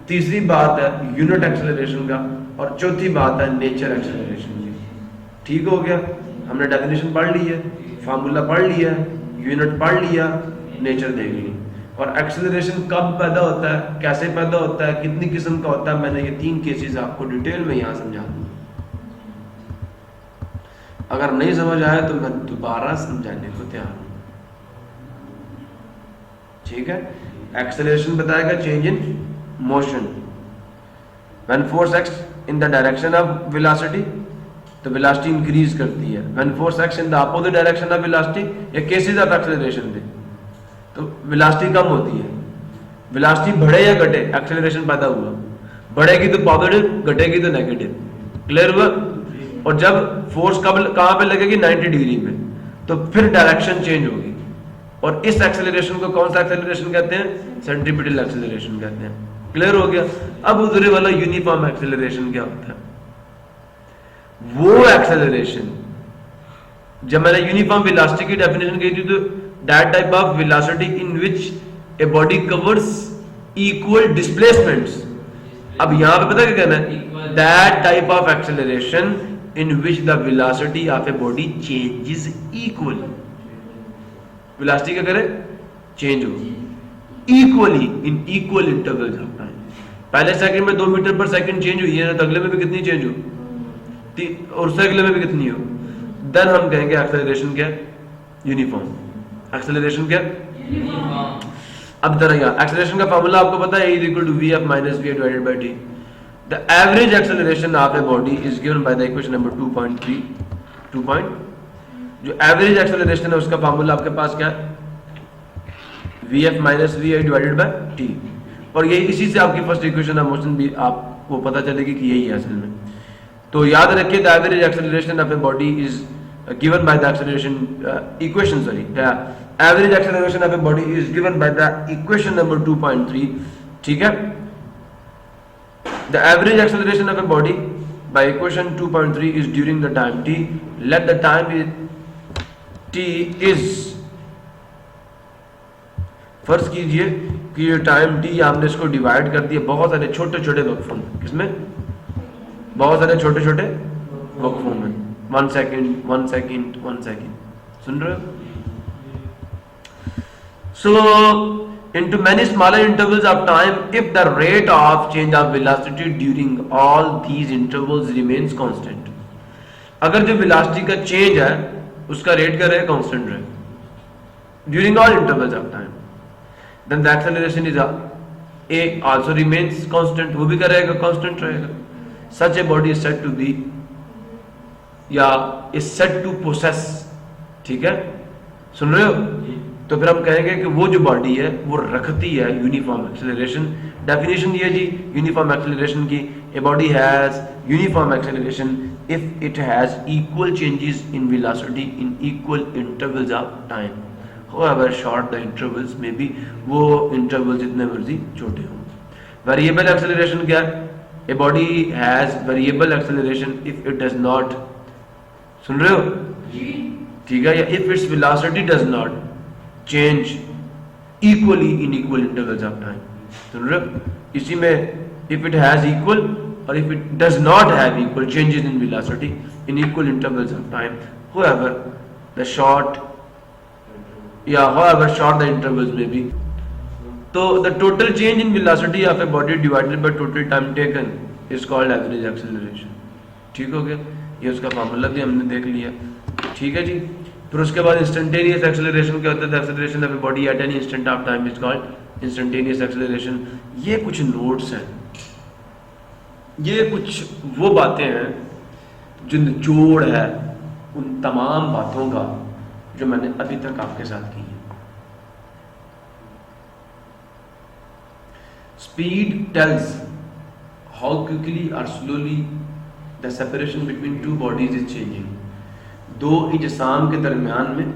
तीसरी बात है यूनिट एक्सेलरेशन का, और चौथी बात है नेचर एक्सेलरेशन की। ठीक हो गया, हमने डेफिनेशन पढ़ ली है, फार्मूला पढ़ लिया है, यूनिट पढ़ लिया, नेचर देख ली, और एक्सेलरेशन कब पैदा होता है, कैसे पैदा होता है, कितनी किस्म का होता है, मैंने ये 3 केसेस आपको डिटेल में यहाँ समझा दूंगा। अगर नहीं समझ आया तो मैं दोबारा समझाने को तैयार हूँ। ठीक है, एक्सेलरेशन बताएगा change in motion, when force acts in the direction of velocity तो वेलोसिटी इंक्रीज करती है, when force acts in the opposite direction of velocity, ये केसेस ऑफ एक्सेलरेशन थे, तो वेलोसिटी कम होती है। वेलोसिटी बढ़े या घटे, एक्सेलरेशन पैदा हुआ, बढ़ेगी तो पॉजिटिव, घटेगी तो नेगेटिव। क्लियर हुआ। और जब फोर्स कब कहां पे लगेगी, 90 डिग्री में, तो फिर डायरेक्शन चेंज होगी, और इस एक्सेलरेशन को कौन सा एक्सेलरेशन कहते हैं, सेंट्रीपिटल एक्सेलरेशन कहते हैं। क्लियर हो गया। अब उधर वाला यूनिफॉर्म एक्सेलरेशन क्या होता है, वो एक्सेलरेशन, जब मैंने यूनिफॉर्म वेलोसिटी की डेफिनेशन कही थी, तो that type of velocity in which a body covers equal displacements. अब यहां पे पता क्या कहना है, that type of acceleration in which the velocity of a body changes equal. Velocity क्या करे, चेंज हो equally in equal intervals of time. पहले सेकंड में 2 मीटर पर सेकंड चेंज हुई है ना, तो अगले में भी कितनी चेंज हो, और उससे अगले में भी कितनी हो, देन हम कहेंगे एक्सेलरेशन क्या, यूनिफॉर्म। एक्सेलरेशन क्या, यूनिफॉर्म। अब जरा यार एक्सेलरेशन का फार्मूला आपको पता है, E = VF - VA divided by T। The average acceleration of a body is given by the equation number 2.3 जो एवरेज एक्सेलरेशन है उसका फार्मूला आपके पास क्या है, VF - VI divided by T। और ये इसी से आपकी फर्स्ट इक्वेशन ऑफ मोशन भी आप वो पता चलेगी कि यही है असल में। तो याद रखिए the average acceleration of a body is given by the acceleration equation, sorry average acceleration of a body is given by the equation number 2.3, ठीक है। The average acceleration of a body by equation 2.3 is during the time t, let the time t is, फर्ज कीजिए कि ये time t हमने इसको divide कर दिया बहुत सारे छोटे छोटे वक्फों में, किसमें, बहुत सारे छोटे छोटे वक्फों में, 1 सेकेंड 1 सेकेंड 1 सेकेंड, सुन रहे हो। So into many smaller intervals of time, if the rate of change of velocity during all these intervals remains constant, अगर जो velocity का change है उसका rate का रहे constant रहे during all intervals of time, then the acceleration is a also remains constant, वो भी क्या रहेगा, constant रहेगा। Such a body is said to be या is said to possess, ठीक है, सुन रहे हो। तो फिर हम कहेंगे कि वो जो बॉडी है वो रखती है यूनिफॉर्म एक्सेलरेशन। डेफिनेशन ये जी यूनिफॉर्म एक्सेलरेशन की, ए body has uniform acceleration if it has equal changes in velocity in equal intervals of time, however short the intervals में भी, वो इंटरवल जितने मर्जी छोटे हों। वेरिएबल एक्सेलरेशन क्या है, a body has variable acceleration if it does not, सुन रहे हो, ठीक है, या if its velocity does not change equally in equal intervals of time, सुन रहे हो। इसी में इफ इट हैज इक्वल और if it does not have equal changes in velocity in equal intervals of time, however the short या however short the intervals में भी। तो the total change in velocity of a body divided by total time taken is called average acceleration, ठीक हो गया। ये उसका formula भी हमने देख लिया, ठीक है जी। फिर उसके बाद इंस्टेंटेनियस एक्सेलरेशन क्या होता है, acceleration of a body at any instant of time is called instantaneous acceleration. ये कुछ नोट्स हैं, ये कुछ वो बातें हैं जो निचोड़ है उन तमाम बातों का जो मैंने अभी तक आपके साथ की है। स्पीड टेल्स हाउ क्विकली और slowly the separation between two bodies is changing. दो इजसाम के दरमियान में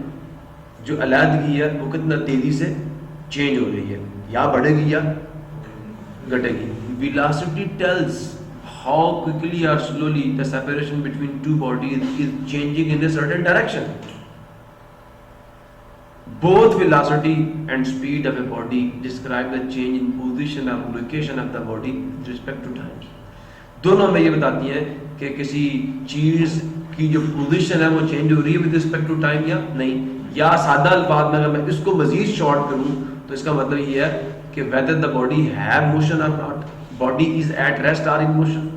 जो अलहदगी है वो कितना तेजी से चेंज हो रही है, या बढ़ेगी या घटेगी। वेलोसिटी टेल्स हाउ क्विकली और slowly the separation between two bodies is changing in a certain direction. Both velocity and speed of a body describe the change in position और location of the body with respect to time. दोनों में ये बताती हैं कि किसी चीज की जो पोजीशन है वो चेंज हो रही है विद रिस्पेक्ट टू टाइम या नहीं। या सादा अल्फाज में अगर मैं इसको मजीद शॉर्ट करूं तो इसका मतलब ये है कि whether the body have motion और not, body is at rest और इन मोशन,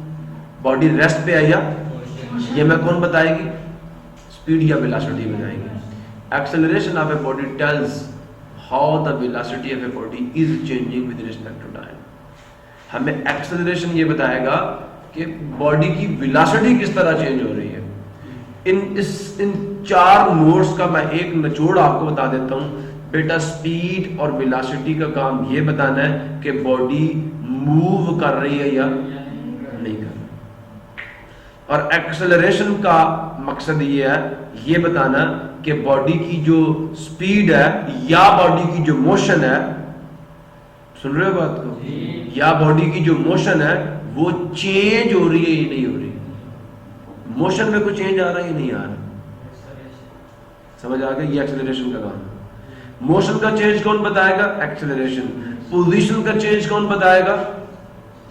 बॉडी रेस्ट पे है या, ये मैं कौन बताएगी, स्पीड या वेलोसिटी बताएगी। Acceleration of a body tells how the velocity of a body is changing with respect to time. हमें एक्सेलरेशन ये बताएगा कि बॉडी की वेलोसिटी किस तरह चेंज हो रही है। इन चार नोट्स का मैं एक निचोड़ आपको बता देता हूं बेटा। स्पीड और वेलोसिटी का काम ये बताना है कि बॉडी मूव कर रही है या नहीं कर रही, और एक्सेलरेशन का मकसद ये है ये बताना कि बॉडी की जो स्पीड है या बॉडी की जो मोशन है, सुन रहे हो बात को, या बॉडी की जो मोशन है वो चेंज हो रही है या नहीं हो रही। मोशन में कोई चेंज आ रहा है या नहीं आ रहा, समझ आ गया। ये एक्सेलरेशन का काम है। मोशन का चेंज कौन बताएगा, एक्सेलरेशन। पोजीशन का चेंज कौन बताएगा,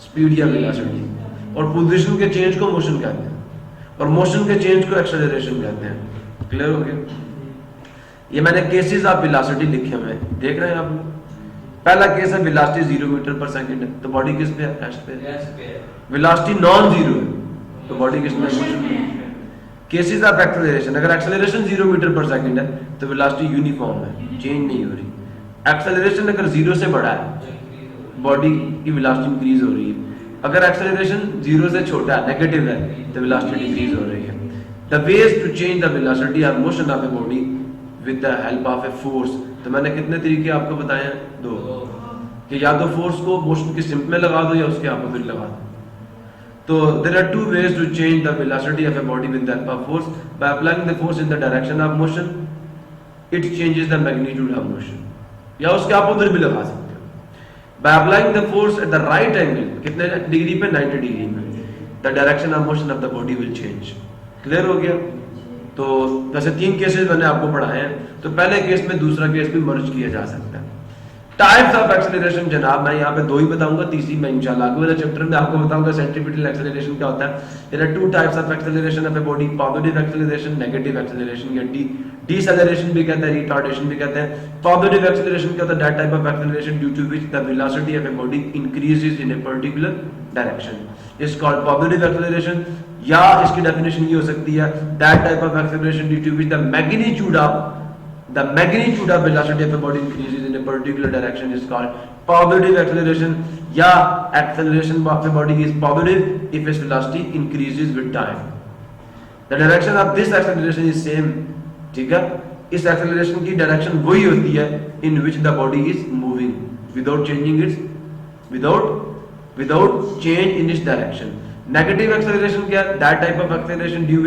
स्पीड या वेलोसिटी। और पोजीशन के चेंज को मोशन कहते हैं और मोशन के चेंज को एक्सेलरेशन कहते हैं। क्लियर हो गया। ये मैंने केसेस ऑफ वेलोसिटी लिखे हुए हैं, देख रहे हैं आप लोग। पहला केस है वेलोसिटी 0 मीटर पर सेकंड है, तो बॉडी किस पे है, रेस्ट पे है। वेलोसिटी नॉन जीरो है तो बॉडी किस में, मोशन पे। केसेस ऑफ एक्सेलरेशन, अगर एक्सेलरेशन 0 मीटर पर सेकंड है तो वेलोसिटी यूनिफॉर्म है, चेंज नहीं हो रही। एक्सेलरेशन अगर 0 से बड़ा है बॉडी की वेलोसिटी इंक्रीज हो रही है। अगर एक्सेलरेशन 0 से छोटा है, नेगेटिव है, तो वेलोसिटी डिक्रीज हो रही है। The ways to change the velocity और motion of a body with the help of a force. तो मैंने कितने तरीके आपको बताए हैं, 2, कि या तो फोर्स को मोशन की सिम्प में लगा दो या उसके अपोजिट लगा दो। तो there are two ways to change the velocity of a body with the help of force. By applying the force in the direction of motion, it changes the magnitude of motion. या उसके आप उधर भी लगा सकते हो. By applying the force at the right angle, कितने degree पे? 90 डिग्री में, the direction of motion of the body will change. Clear हो गया? तो वैसे 3 केसेस मैंने आपको पढ़ाए हैं. तो पहले केस में दूसरा केस भी मर्ज किया जा सकता है. टाइप्स ऑफ एक्सेलरेशन जनाब मैं यहाँ पे 2 ही बताऊंगा, तीसरी मैं इंशाल्लाह अगले वाले चैप्टर में आपको बताऊंगा सेंट्रीपिटल एक्सेलरेशन क्या होता है. There are 2 types of acceleration of a body, positive acceleration, negative acceleration या डीसेलरेशन भी कहते हैं, रिटार्डेशन भी कहते हैं. पॉजिटिव एक्सेलरेशन क्या होता है? That type of acceleration due to which the velocity of a body increases in a particular direction is called positive acceleration. या इसकी डेफिनेशन ये हो सकती है, that type of acceleration due to which the magnitude of velocity of a body increases in a particular direction is called positive acceleration. या acceleration of a body is positive if its velocity increases with time. The direction of this acceleration is same. ठीक है, इस acceleration की direction वही होती है in which the body is moving without changing its without change in its direction. Negative acceleration क्या? That type of acceleration due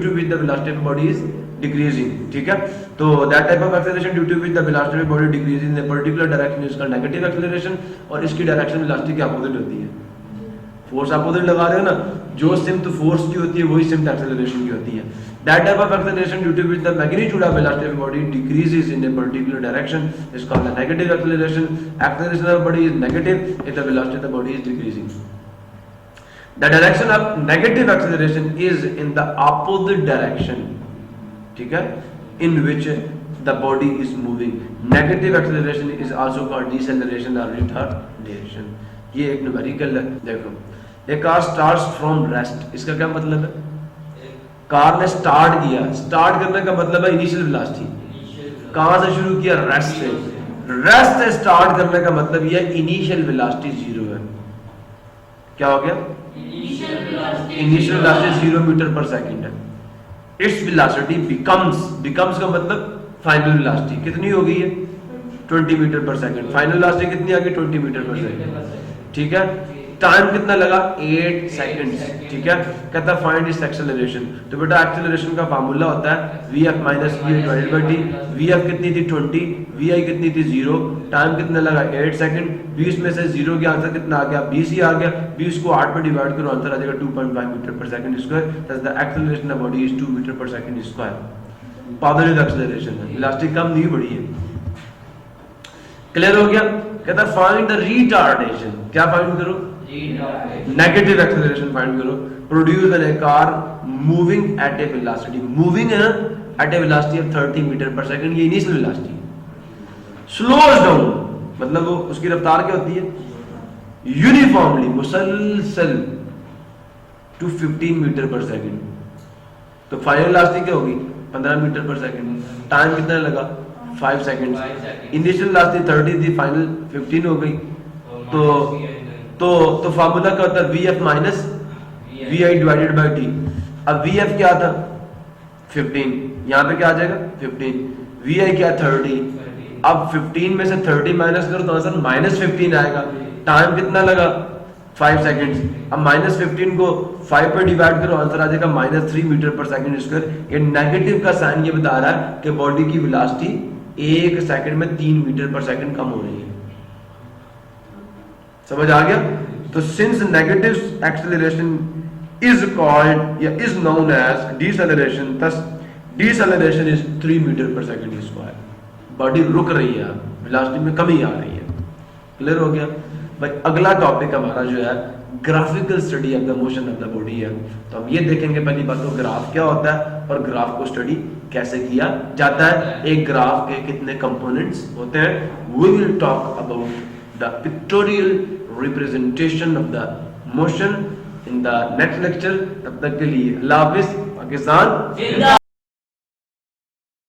to which the velocity of a body is decreasing. ठीक है, तो that type of acceleration due to which the velocity of a body decreases in a particular direction is called negative acceleration. और इसकी direction velocity के opposite होती है. Force opposite लगा रहे हो ना, जो सिम्त फोर्स की होती है वही सिम्त एक्सेलरेशन की होती है. That type of acceleration due to which the magnitude of velocity of a body decreases in a particular direction is called the negative acceleration. Acceleration of a body is negative if the velocity of the body is decreasing. The direction of negative acceleration is in the opposite direction. ठीक है, in which the body is moving. Negative acceleration is also called deceleration or retardation. ये एक numerical है. देखो, एक car starts from rest, इसका क्या मतलब है? कार ने स्टार्ट किया. स्टार्ट करने का मतलब है इनिशियल वेलोसिटी. कहां से शुरू किया? रेस्ट से. रेस्ट से स्टार्ट करने का मतलब ये इनिशियल वेलोसिटी 0 है. क्या हो गया? Initial velocity 0 metre per second है. इट्स वेलोसिटी बिकम्स का मतलब फाइनल वेलोसिटी कितनी हो गई है? 20 meter per second. Final velocity कितनी आ गई? 20 मीटर पर सेकंड. ठीक है, टाइम कितना लगा? 8 सेकंड्स. ठीक है, कहता है फाइंड इट्स एक्सेलरेशन. तो बेटा एक्सेलरेशन का फार्मूला होता है vf minus vi divided by t. vf कितनी थी? 20. vi कितनी थी? 0. टाइम कितना लगा? 8 सेकंड. 20 में से 0 के आंसर कितना आ गया? 20 ही आ गया. 20 को 8 पे डिवाइड करो, आंसर आ जाएगा 2.5 meter per second square. Thus the acceleration of body is 2 meter per second square. Positive acceleration है, वेलोसिटी कम नहीं बढ़ी है. क्लियर हो गया? कहता है फाइंड द रिटार्डेशन. क्या फाइंड करो? नेगेटिव एक्सेलरेशन फाइंड करो. Produce in a car moving at a velocity. Moving है ना, at a velocity of 30 meter per second. ये इनिशियल वेलोसिटी. स्लोज डाउन मतलब वो उसकी रफ्तार क्या होती है? यूनिफॉर्मली मुसलसल टू 15 मीटर पर सेकंड. तो फाइनल वेलोसिटी क्या होगी? 15 मीटर पर सेकंड. टाइम कितना लगा? 5 सेकंड. इनिशियल वेलोसिटी 30 थी, फाइनल 15 हो गई. तो फार्मूला क्या होता है? vf minus vi divided by t. अब vf क्या था? 15. यहाँ पे क्या आ जाएगा? 15. vi क्या? 30. अब 15 में से 30 माइनस करो तो आंसर -15 आएगा. टाइम कितना लगा? 5 सेकंड्स. अब -15 को 5 पर डिवाइड करो, आंसर आ जाएगा -3 मीटर पर सेकंड स्क्वायर. ये नेगेटिव का साइन ये बता रहा है कि बॉडी की वेलोसिटी 1 सेकंड में 3 मीटर पर सेकंड कम हो रही है. समझ आ गया? तो since negative acceleration is called या is known as deceleration, thus deceleration is 3 metre per second square. Body रुक रही है, वेलोसिटी में कमी आ रही है. क्लियर हो गया भाई? अगला टॉपिक हमारा जो है graphical study of the motion of the body है. तो हम ये देखेंगे पहली बात तो ग्राफ क्या होता है और ग्राफ को स्टडी कैसे किया जाता है. एक ग्राफ के कितने कंपोनेंट्स होते हैं. We will talk about the pictorial representation of the motion in the next lecture. तब तक के लिए अल्लाह हाफिज. पाकिस्तान